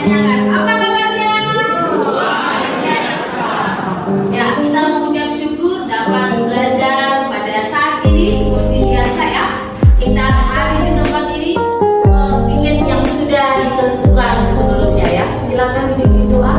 tanyakan, apa kabarnya? Ya, kita mengucap syukur dapat belajar pada saat ini seperti biasa ya. Kita hadir di tempat ini piket yang sudah ditentukan sebelumnya ya. Silakan dipimpin doa.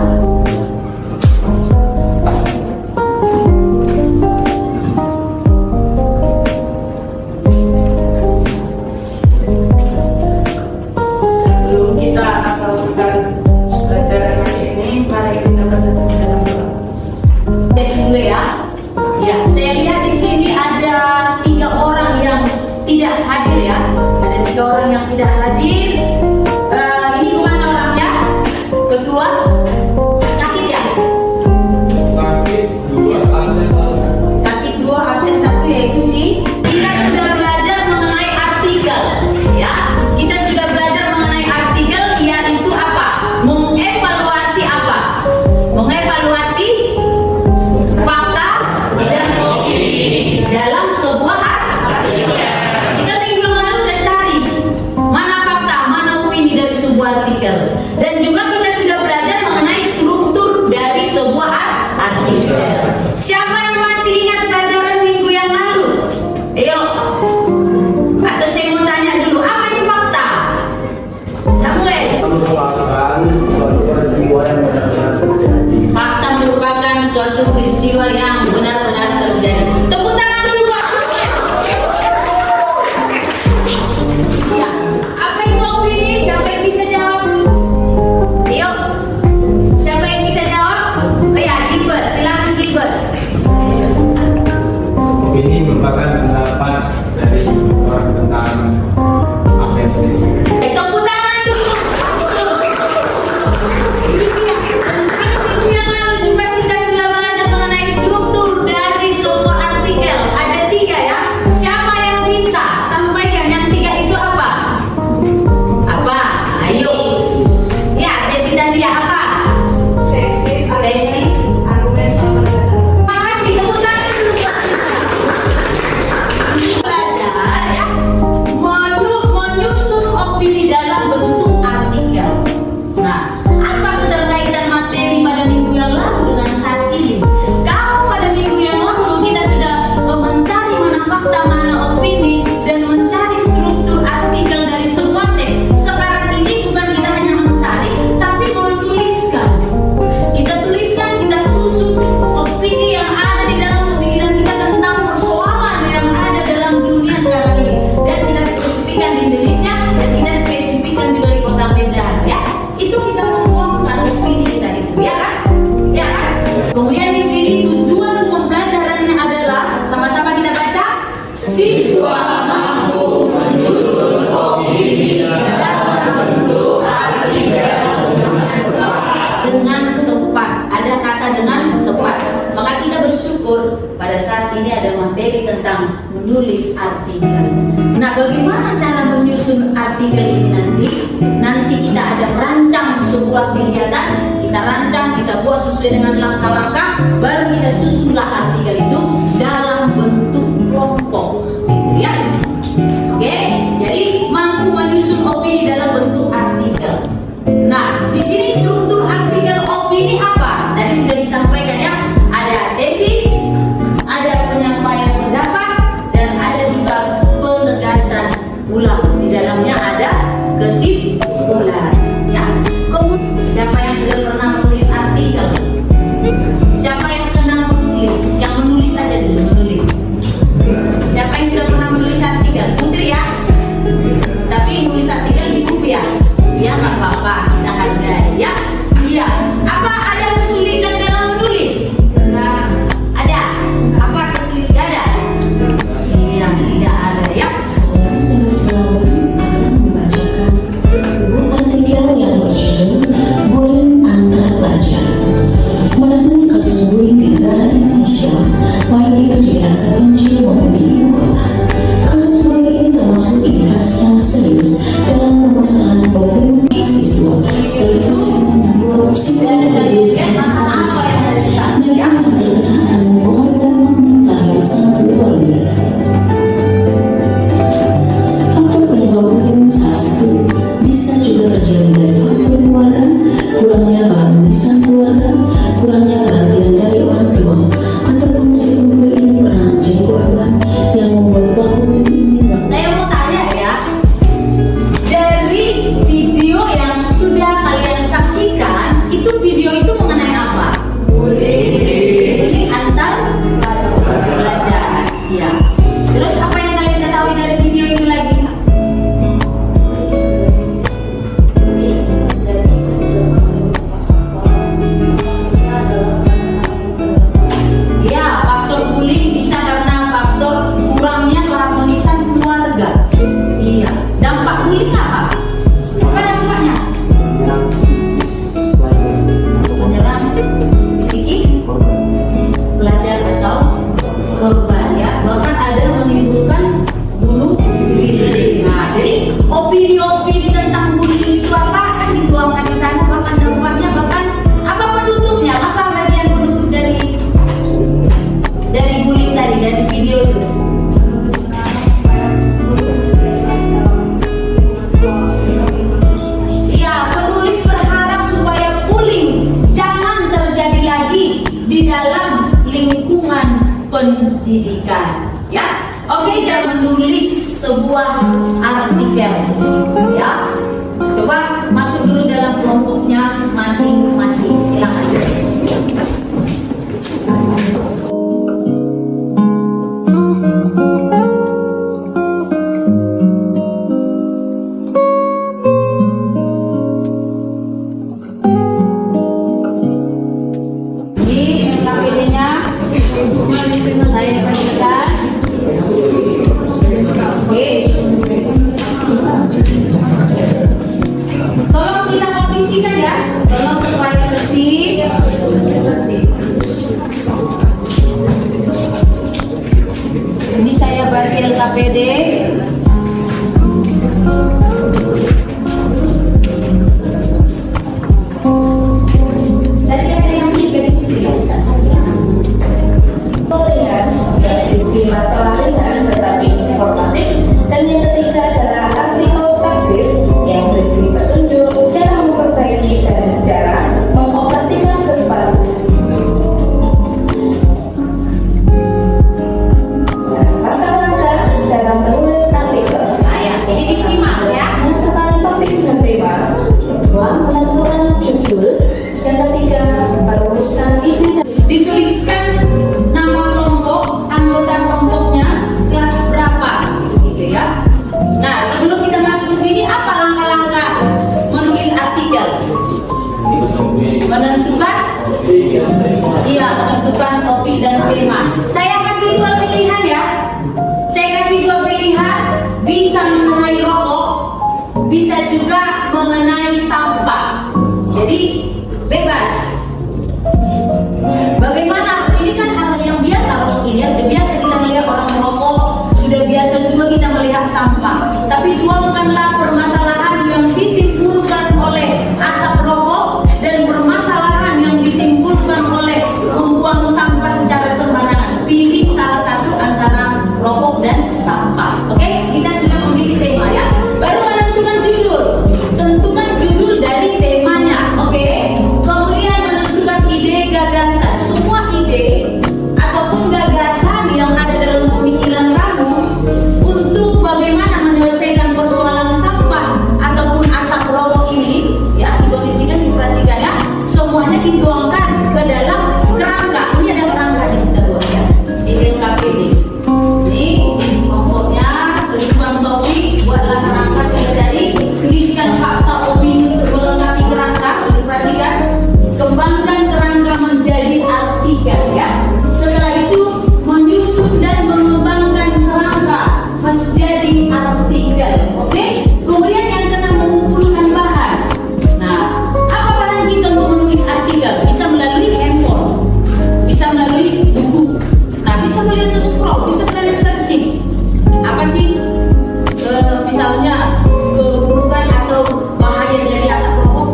Orang yang tidak hadir, ini kemana orangnya? Ketua sakit ya? Sakit 2 absen 1. Sakit 2 absen 1 yaitu si. Kita sudah belajar mengenai artikel, ya. Kita sudah belajar mengenai artikel, yaitu apa? Mengevaluasi apa? Mengevaluasi fakta dan opini dalam sebuah artikel. Kita minggu yang lalu udah cari mana fakta, mana opini dari sebuah artikel. Dan juga kita sudah belajar mengenai struktur dari sebuah artikel. Siapa yang masih ingat pelajaran minggu yang lalu? Ayo. Atau saya mau tanya dulu, apa itu fakta? Samuel. Merupakan suatu peristiwa yang benar-benar terjadi. Fakta merupakan suatu peristiwa yang benar-benar terjadi. Tepuk tangan dulu, Pak. Ya. Apa itu opini? Siapa yang bisa jawab? Ayo. Siapa yang bisa jawab? Oh ya, Gilbert. Silakan Gilbert. Ini merupakan pendapat dari seseorang tentang absen sendiri. Tepuk tangan dulu. Minggu yang lalu juga kita sudah belajar mengenai struktur dari sebuah artikel. Ada 3 ya. Siapa yang bisa sampaikan yang 3 itu apa? Apa? Ayo. Ya, jadi tadi apa? Tesis, Tesis. argumen sama penegasan. Makasih, tepuk tangan dulu. Belajar ya, menyusun opini dalam bentuk artikel. Nah, apa keterkaitan materi pada minggu yang lalu dengan saat ini? Kalau pada minggu yang lalu kita sudah mencari mana fakta, mana opini, dan mencari struktur artikel dari sebuah teks. Sekarang ini bukan kita hanya mencari, tapi menuliskan. Kita tuliskan, kita susun opini yang ada di dalam pemikiran kita tentang persoalan yang ada dalam dunia sekarang ini. Dan kita spesifikkan di Indonesia, dan kita spesifikkan juga di Kota Medan ya. Itu kita membuatkan opini kita itu, ya kan? Ya kan? Kemudian di sini tujuan pembelajarannya adalah sama-sama kita baca. Siswa mampu menyusun opini dalam bentuk artikel dengan tepat. Ada kata dengan tepat. Maka kita bersyukur pada saat ini ada materi tentang menulis artikel. Nah, bagaimana cara menyusun artikel ini nanti? Nanti kita ada merancang sebuah kegiatan, kita rancang, kita buat sesuai dengan langkah-langkah, baru kita susunlah artikel itu dalam bentuk kelompok, gitu ya. Oke, jadi mampu menyusun opini dalam bentuk artikel. Nah, di sini struktur artikel opini apa? Tadi sudah disampaikan ya. Ada tesis, ada penyampaian pendapat, dan ada juga penegasan ulang. Di dalamnya ada kesimpulan. Ya. Kemudian siapa yang sudah pernah menulis artikel? Siapa yang senang menulis? Yang menulis aja dulu menulis. Siapa yang sudah pernah menulis artikel? Putri ya. Tapi nulis artikel di buku ya. Ya nggak apa-apa, kita hargai ya. Iya. Apa ada kesulitan dalam menulis? Terus apa yang kalian ketahui dari video itu lagi? Ya, faktor bullying bisa karena faktor kurangnya keharmonisan keluarga. Iya, dampak bullying apa? Apa dampaknya? Menyerang psikis pelajar. Menyerang psikis pelajar atau korban ya, bahkan ada menimbulkan bunuh diri. Nah, jadi opini-opini tentang bullying itu apa kan dituangkan di sana, bahkan dampaknya, bahkan apa penutupnya, apa bagian penutup dari bullying tadi, dari video itu. Iya, penulis berharap supaya bullying jangan terjadi lagi di dalam lingkungan pendidikan. Ya, oke, jangan menulis sebuah artikel. Ya, coba masuk dulu dalam kelompoknya masing-masing. Silakan. Di LKPD-nya saya bagikan. Oke. Tolong kita kondisikan ya, tolong supaya tertib. Ini saya bagi LKPD. Tadi ada yang juga di sini ya, tidak salah. Melihat dari masalah ringan tetapi informatif, dan yang ketiga adalah artikel praktis yang berisi petunjuk cara memperbaiki dan cara mengoperasikan sesuatu. Langkah-langkah dalam menulis artikel. Ayah, ini disimak ya. Menentukan topik dan tema, kedua menentukan judul, yang ketiga merumuskan ide. Dituliskan nama kelompok, anggota kelompoknya, kelas berapa, gitu ya. Nah, sebelum kita masuk ke sini, apa langkah-langkah menulis artikel? Menentukan, iya, menentukan topik dan tema. Saya kasih dua pilihan ya. Saya kasih dua pilihan, bisa mengenai rokok, bisa juga mengenai sampah. Jadi bebas. Bagaimana? Ini kan hal yang biasa rokok ini ya. Sudah biasa kita melihat orang merokok, sudah biasa juga kita melihat sampah. Tapi tuangkanlah permasalahan yang ditimbulkan oleh asap rokok dan permasalahan yang ditimbulkan oleh membuang sampah secara sembarangan. Pilih salah satu antara rokok dan sampah. Oke, kita sudah memilih tema ya. Baru menentukan judul. Tentukan judul dari temanya. Oke. Kemudian menentukan ide, gagasan. Semua ide ataupun gagasan yang ada dalam pemikiran kamu untuk bagaimana menyelesaikan persoalan sampah ataupun asap rokok ini, ya, dikondisikan, diperhatikan ya. Semuanya dituangkan ke dalam kerangka. Ini ada kerangka yang kita buat ya di LKPD. Ini kelompoknya, tentukan topik, buatlah kerangka sudah tadi, tuliskan fakta opini untuk melengkapi kerangka, diperhatikan, kembangkan kerangka menjadi artikel ya. Setelah itu menyusun dan mengembangkan kerangka menjadi artikel. Oke? Kemudian yang keenam, mengumpulkan bahan. Nah, apa bahan kita untuk menulis artikel? Bisa melalui handphone, bisa melalui buku. Nah, bisa melalui scroll, bisa melalui searching. Apa sih misalnya keburukan atau bahaya dari asap rokok?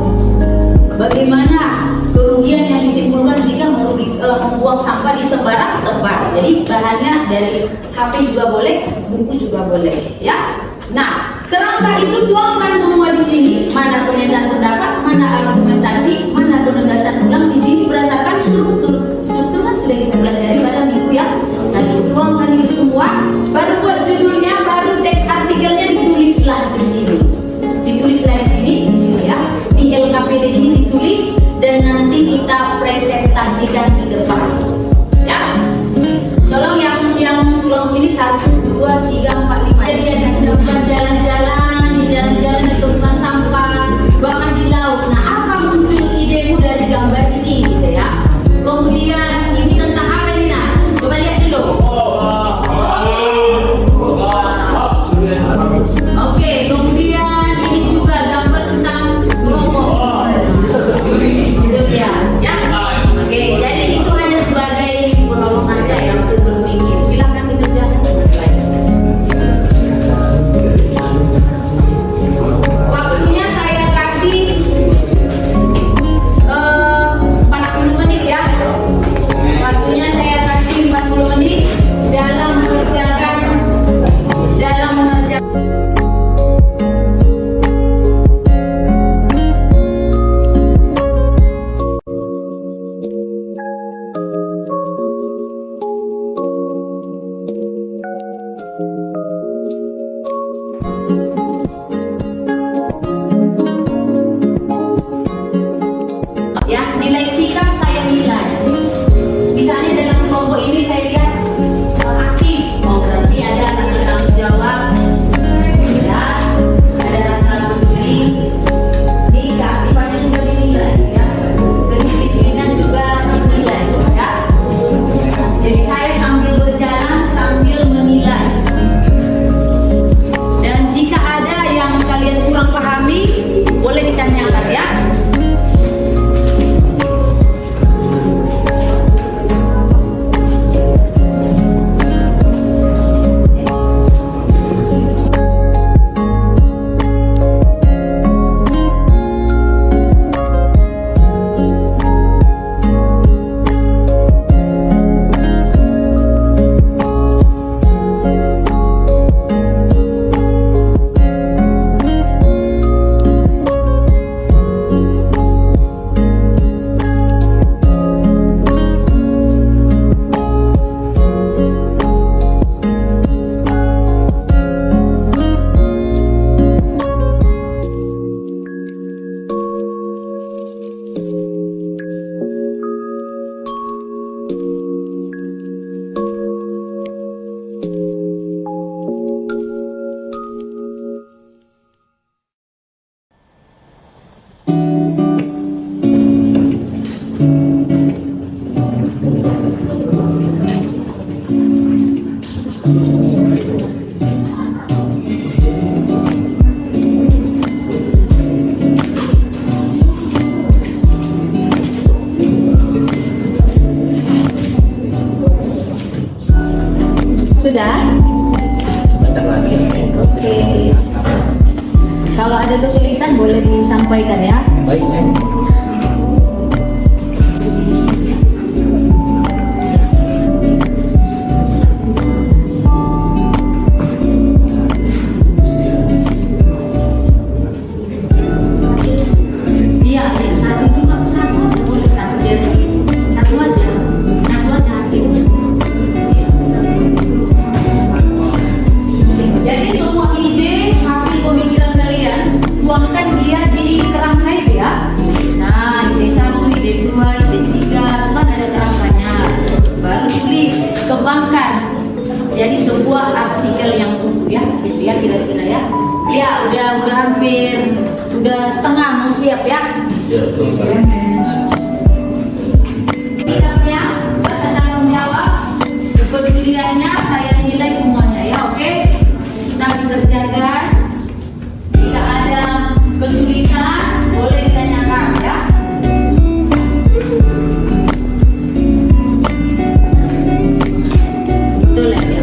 Bagaimana kerugian yang ditimbulkan jika membuang sampah di sembarang tempat? Jadi bahannya dari HP juga boleh, buku juga boleh, ya. Nah, kerangka itu tuangkan semua di sini. Mana pernyataan pendapat, mana argumentasi, mana penegasan ulang. Di sini berdasarkan struktur. Struktur kan sudah kita pelajari pada minggu ya. Lalu tuangkan itu semua. Baru buat judulnya, baru teks artikelnya ditulislah di sini. Ditulislah di sini ya. Di LKPD ini ditulis dan nanti kita presentasikan di depan. Ya. Tolong yang kelompok ini 1, 2, 3, 4, 5. Jadi ada tempat jalan-jalan, di tempat sampah, bahkan di laut. Nah, apa muncul idemu dari gambar ini gitu ya? Kemudian ini tentang apa ini Nak? Coba lihat dulu. Oke, kemudian ini juga gambar tentang merokok. Itu dia, ya. Oke, jadi itu hanya sebagai penolong aja yang berpikir. Silakan dikerjakan. Waktunya saya kasih 40 menit ya. Waktunya saya kasih 40 menit dalam mengerjakan ya, nilai sikap saya nilai. Misalnya dalam kelompok ini saya lihat aktif, berarti ada rasa tanggung jawab, ya, ada rasa peduli. Ini keaktifannya juga dinilai, ya, kedisiplinan juga dinilai, ya. Jadi saya sambil berjalan sambil menilai. Dan jika ada yang kalian kurang pahami, boleh ditanyakan ya. Sudah? Oke. Kalau ada kesulitan boleh disampaikan ya. Baik. Iya, satu juga, satu aja boleh, satu dia tadi. Satu aja hasilnya. Jadi semua ide, hasil pemikiran kalian, tuangkan dia di kerangka itu ya. Nah, ide 1, ide 2, ide 3, kan ada kerangkanya. Baru tulis, kembangkan. Jadi sebuah artikel yang utuh ya, gitu ya kira-kira ya. Ya, udah hampir, udah setengah mau siap ya. Ya, betul. Sikapnya, rasa tanggung jawab, kepeduliannya saya nilai semuanya ya, oke? Kita dikerjakan. Jika ada kesulitan boleh ditanyakan ya. Betul ya.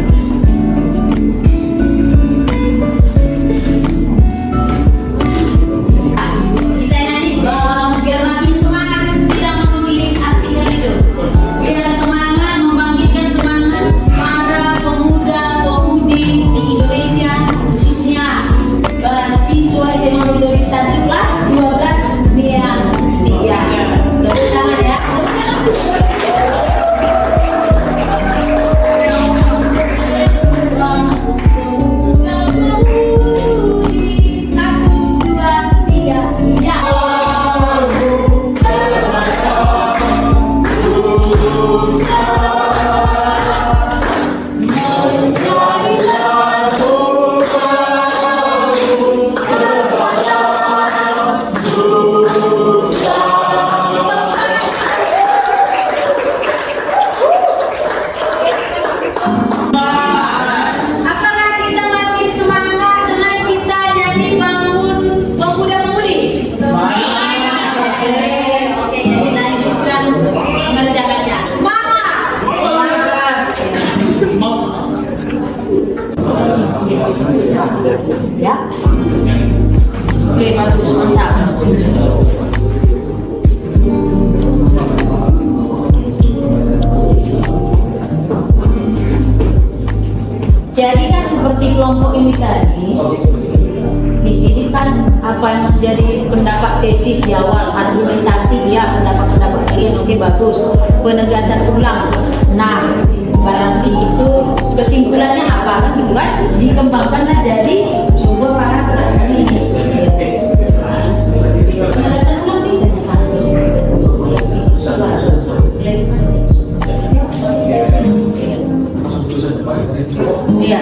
Kita nyanyi biar makin semangat. Ya. Oke, bagus, mantap. Jadi kan seperti kelompok ini tadi, di sini kan apa yang menjadi pendapat tesis di awal, argumentasi dia, pendapat-pendapat kalian, oke bagus, penegasan ulang. Nah, berarti itu kesimpulannya apa kan gitu kan? Dikembangkanlah jadi sebuah paragraf di sini. Penegasan ulang bisa satu. Iya.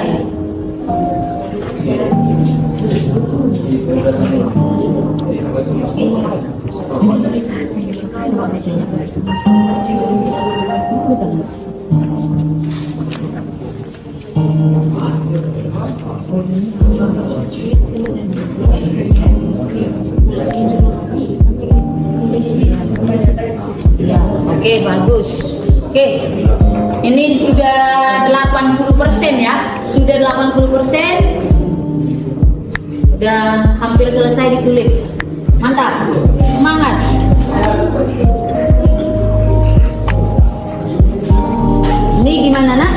Ya, oke bagus. Oke. Ini udah 80% ya. Sudah 80%. Udah hampir selesai ditulis. Mantap. Semangat. Ini gimana nak?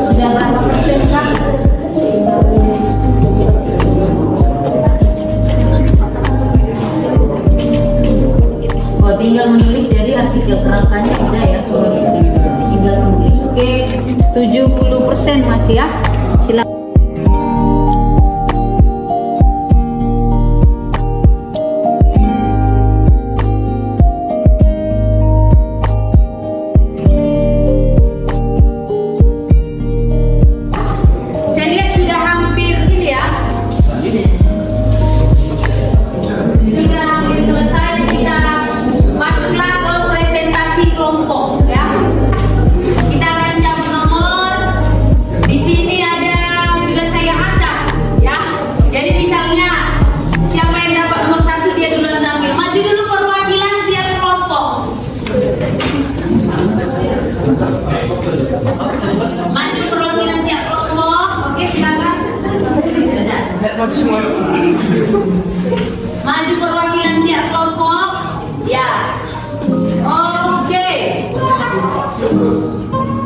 Sudah berapa persen kak? Oh, tinggal menulis jadi artikel kerangkanya udah ya. Tinggal menulis. Oke, 70% masih ya. Silakan. Maju perwakilan tiap kelompok. Oke, silakan. Maju perwakilan tiap kelompok. Ya. Oke.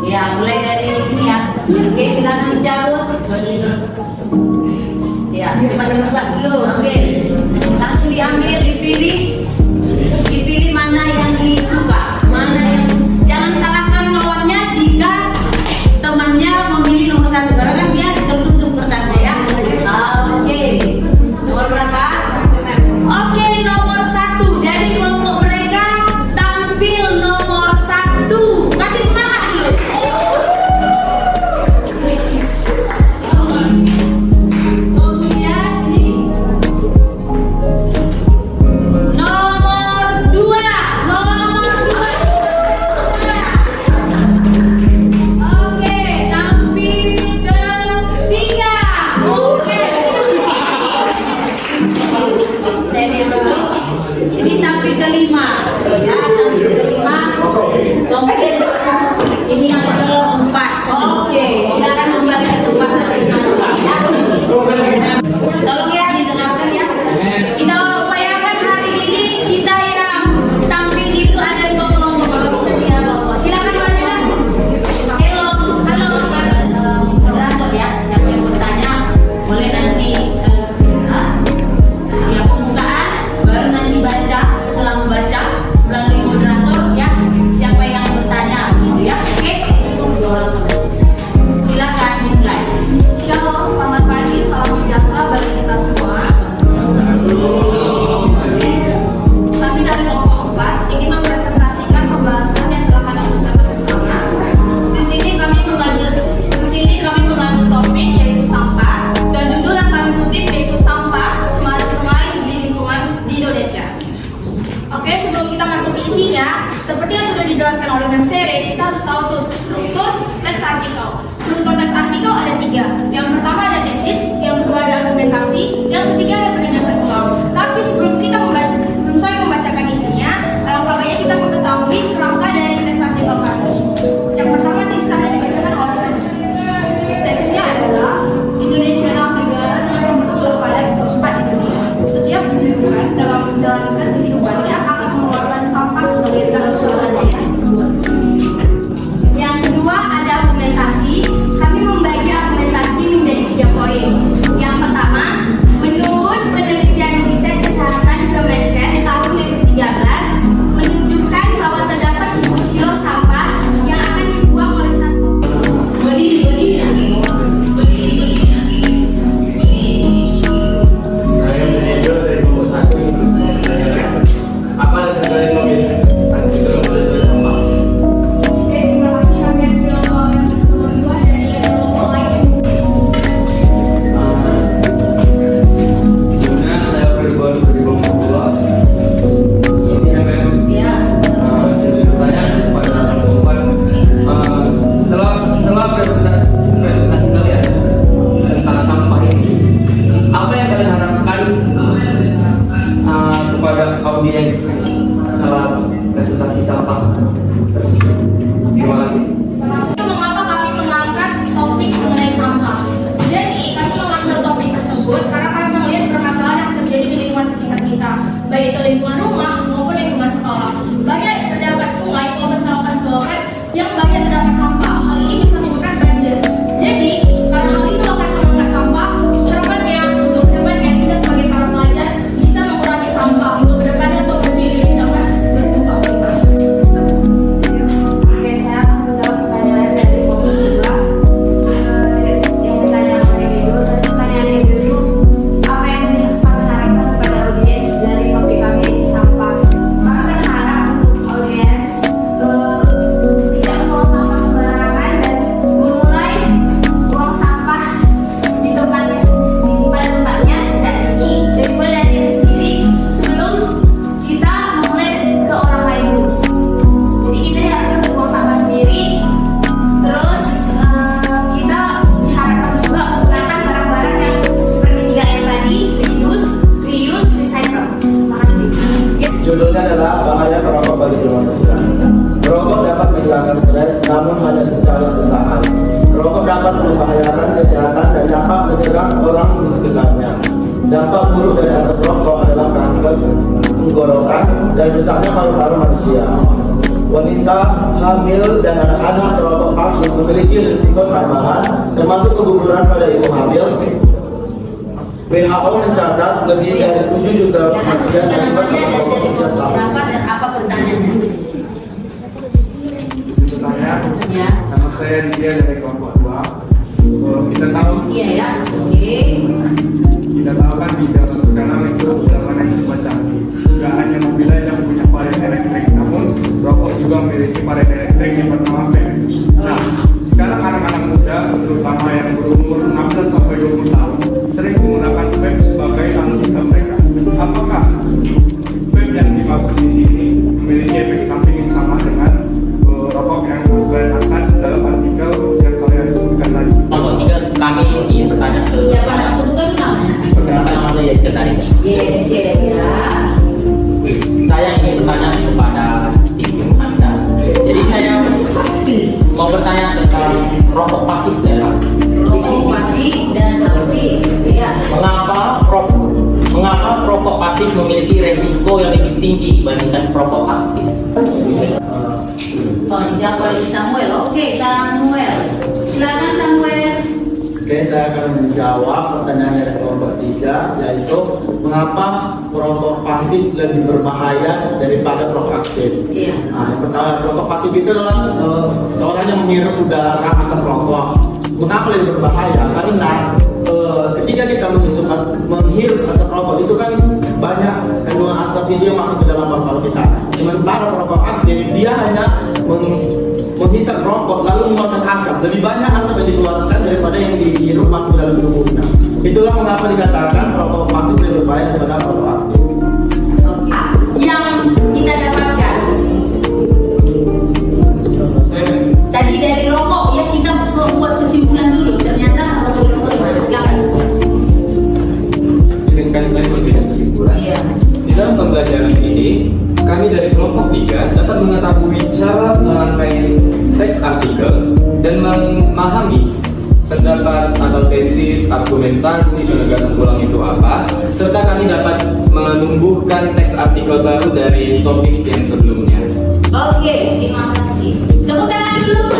Ya, mulai dari ini ya. Oke, silakan dicabut. Ya, cuma dibuka dulu. Oke. Langsung diambil, dipilih mana yang disuka, mana yang jangan salahkan lawannya jika temannya memilih nomor 1 karena kan dia tertutup kertasnya ya. Oke. Nomor berapa? Oke, nomor 1. Jadi kelompok mereka tampil nomor 1. Kasih semangat dulu. Kemudian ini Dampak buruk dari asap rokok adalah kanker tenggorokan dan rusaknya paru-paru manusia. Wanita, hamil, dan anak-anak perokok pasif memiliki risiko tambahan termasuk keguguran pada ibu hamil. WHO mencatat lebih dari 7 juta Ya kan, kematian sebutkan akibat namanya asap rokok dari setiap tahun. berapa dan apa pertanyaannya? Saya, Ya, nama saya Lydia dari kelompok 2. Kita tahu iya ya, oke. kan di zaman sekarang itu zaman yang serba canggih. Tidak hanya mobil yang punya varian elektrik, namun rokok juga memiliki varian elektrik yang bernama vape. Nah, sekarang anak-anak muda, terutama yang berumur 16 sampai 20 tahun, sering menggunakan vape sebagai alat bisa mereka. Apakah vape yang dimaksud di sini memiliki efek samping yang sama dengan rokok yang dibedakan dalam artikel yang kalian sebutkan tadi? Nomor 3 kami ingin bertanya ke Siapa nak sebutkan dulu namanya? perkenalkan nama saya Sekretaris. Yes, yes, ya. Saya ingin bertanya kepada tim Anda. Jadi saya mau bertanya tentang rokok pasif daerah. Rokok pasif dan aktif, ya. Mengapa rokok pasif memiliki resiko yang lebih tinggi dibandingkan rokok aktif? Oh, dijawab oleh si Samuel. Oke, Samuel. Silakan Samuel. Oke, saya akan menjawab pertanyaan dari kelompok 3, yaitu mengapa perokok pasif lebih berbahaya daripada perokok aktif. Iya. Nah, yang pertama, perokok pasif itu adalah seorang yang menghirup udara asap rokok. Kenapa lebih berbahaya? Karena ketika kita menghirup asap rokok itu kan banyak kandungan asap itu yang masuk ke dalam paru-paru kita. Sementara perokok aktif dia hanya menghisap rokok lalu mengeluarkan asap. Lebih banyak asap yang dikeluarkan daripada yang dihirup masuk ke dalam tubuh kita. Itulah mengapa dikatakan perokok pasif lebih berbahaya daripada perokok aktif. Oke. Yang kita dapatkan tadi dari rokok ya, kita buat kesimpulan dulu. Ternyata rokok itu gimana? Silakan. Izinkan saya memberikan kesimpulan. Iya. Di dalam pembelajaran ini, kami dari kelompok 3 dapat mengetahui cara merangkai teks artikel dan memahami pendapat atau tesis, argumentasi, penegasan ulang itu apa, serta kami dapat menumbuhkan teks artikel baru dari topik yang sebelumnya. Oke, terima kasih. Tepuk tangan dulu.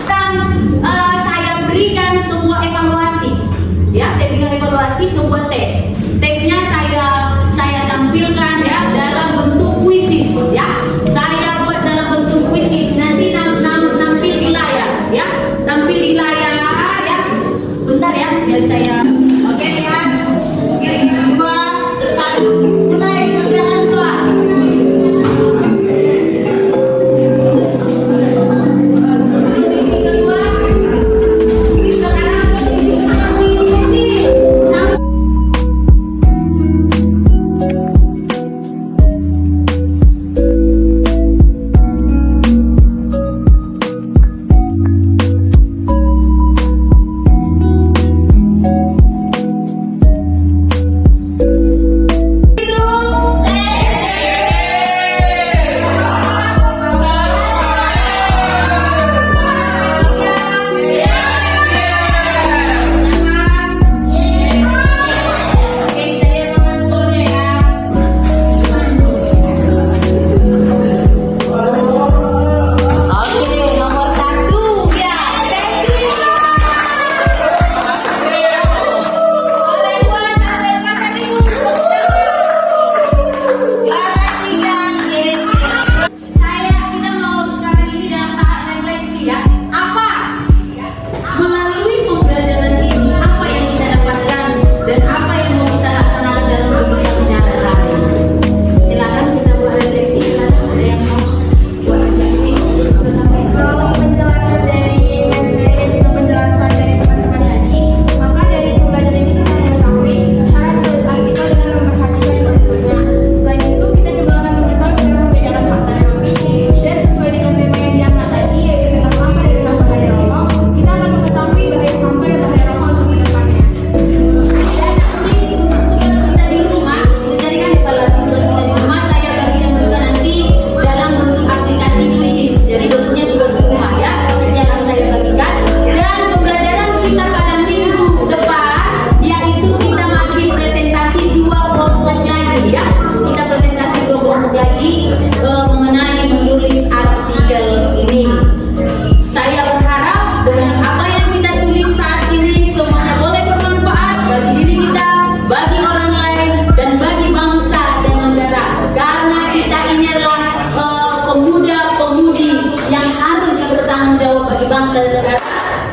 Dan saya berikan sebuah evaluasi. Ya, saya berikan evaluasi sebuah tes. Tesnya saya tampilkan ya dalam bentuk kuisis ya. Saya buat dalam bentuk kuisis. Nanti tampil di layar ya. Tampil di layar ya. Bentar ya, biar saya. Oke ya. Oke, 2, 1, mulai kerjaan soal. Posisi kedua. Sekarang posisi sampai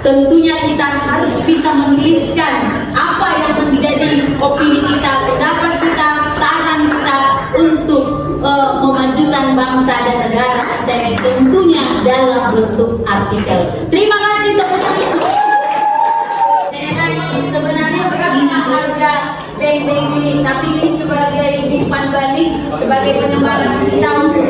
tentunya kita harus bisa menuliskan apa yang menjadi opini kita, pendapat kita, saran kita untuk memajukan bangsa dan negara kita ini, tentunya dalam bentuk artikel. Terima kasih teman-teman. Sebenarnya berapa harga beng-beng ini, tapi ini sebagai umpan balik, sebagai penyemangat kita untuk